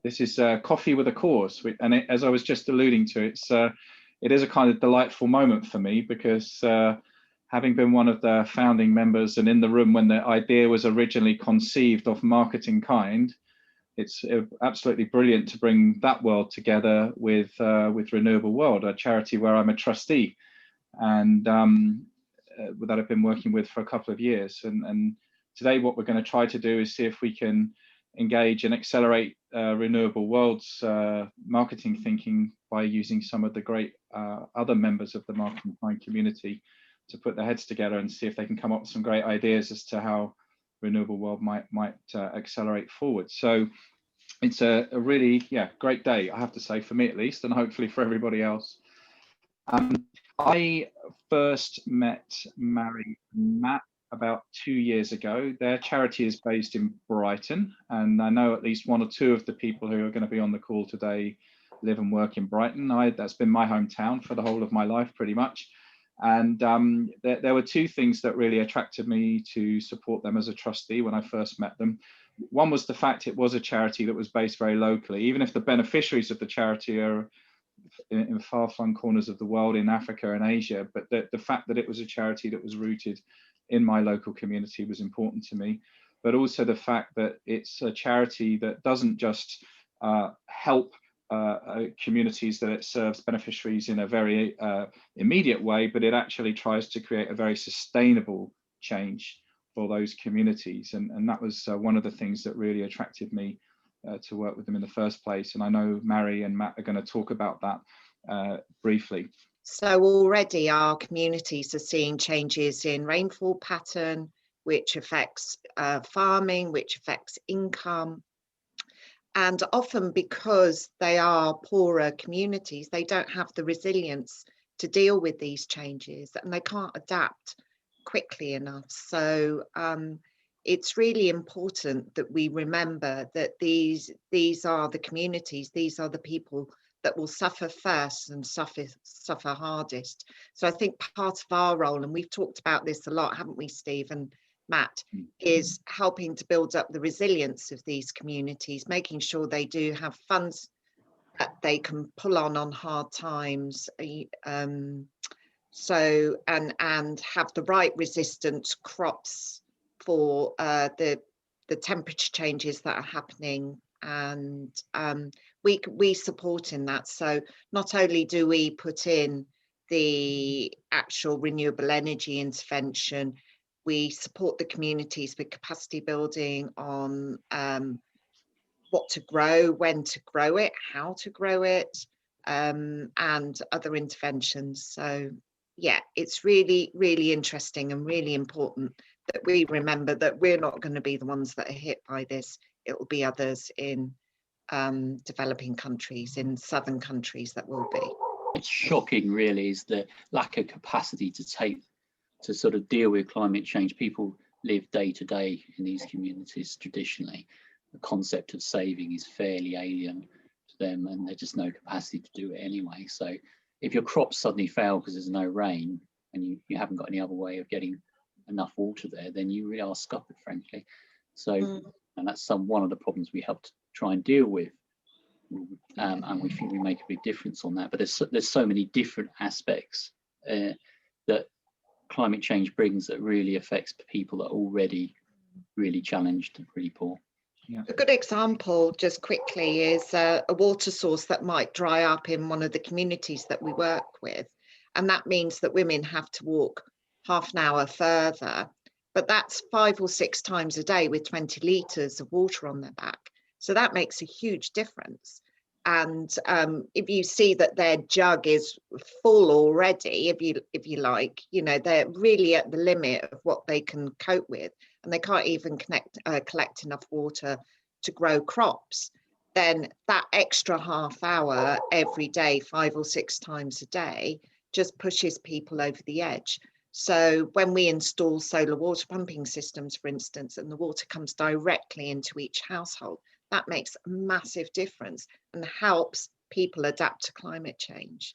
This is Coffee with a Cause, and as I was just alluding to, it is a kind of delightful moment for me, because having been one of the founding members and in the room when the idea was originally conceived of MarketingKind, it's absolutely brilliant to bring that world together with Renewable World, a charity where I'm a trustee, and that I've been working with for a couple of years. And today what we're going to try to do is see if we can engage and accelerate Renewable World's marketing thinking by using some of the great other members of the MarketingKind community to put their heads together and see if they can come up with some great ideas as to how Renewable World might accelerate forward. So it's a really great day, I have to say, for me at least, and hopefully for everybody else. I first met Marie and Matt about 2 years ago. Their charity is based in Brighton, and I know at least one or two of the people who are going to be on the call today live and work in Brighton. That's been my hometown for the whole of my life, pretty much. And there were two things that really attracted me to support them as a trustee when I first met them. One was the fact it was a charity that was based very locally, even if the beneficiaries of the charity are in far-flung corners of the world, in Africa and Asia. But the fact that it was a charity that was rooted in my local community was important to me. But also the fact that it's a charity that doesn't just help communities that it serves beneficiaries in a very immediate way, but it actually tries to create a very sustainable change for those communities. And that was one of the things that really attracted me to work with them in the first place. And I know Marie and Matt are going to talk about that briefly. So already our communities are seeing changes in rainfall pattern, which affects farming, which affects income. And often because they are poorer communities, they don't have the resilience to deal with these changes, and they can't adapt quickly enough. So it's really important that we remember that these are the communities, these are the people that will suffer first and suffer hardest. So I think part of our role, and we've talked about this a lot, haven't we, Steve and Matt, is helping to build up the resilience of these communities, making sure they do have funds that they can pull on hard times, so and have the right resistant crops for the temperature changes that are happening, and we support in that. So not only do we put in the actual renewable energy intervention, we support the communities with capacity building on what to grow, when to grow it, how to grow it, and other interventions. So yeah, it's really, really interesting and really important that we remember that we're not going to be the ones that are hit by this. It will be others in developing countries, in southern countries, that will be. It's shocking, really, is the lack of capacity to sort of deal with climate change. People live day to day in these communities traditionally. The concept of saving is fairly alien to them, and there's just no capacity to do it anyway. So if your crops suddenly fail because there's no rain and you haven't got any other way of getting enough water there, then you really are scuppered, frankly. So and that's one of the problems we help to try and deal with, and we think we make a big difference on that. But there's so many different aspects that climate change brings that really affects people that are already really challenged and really poor. Yeah. A good example, just quickly, is a water source that might dry up in one of the communities that we work with, and that means that women have to walk half an hour further, but that's 5 or 6 times a day with 20 litres of water on their back. So that makes a huge difference. And if you see that their jug is full already, if you like, you know, they're really at the limit of what they can cope with, and they can't even collect enough water to grow crops, then that extra half hour every day, 5 or 6 times a day, just pushes people over the edge. So when we install solar water pumping systems, for instance, and the water comes directly into each household, that makes a massive difference and helps people adapt to climate change.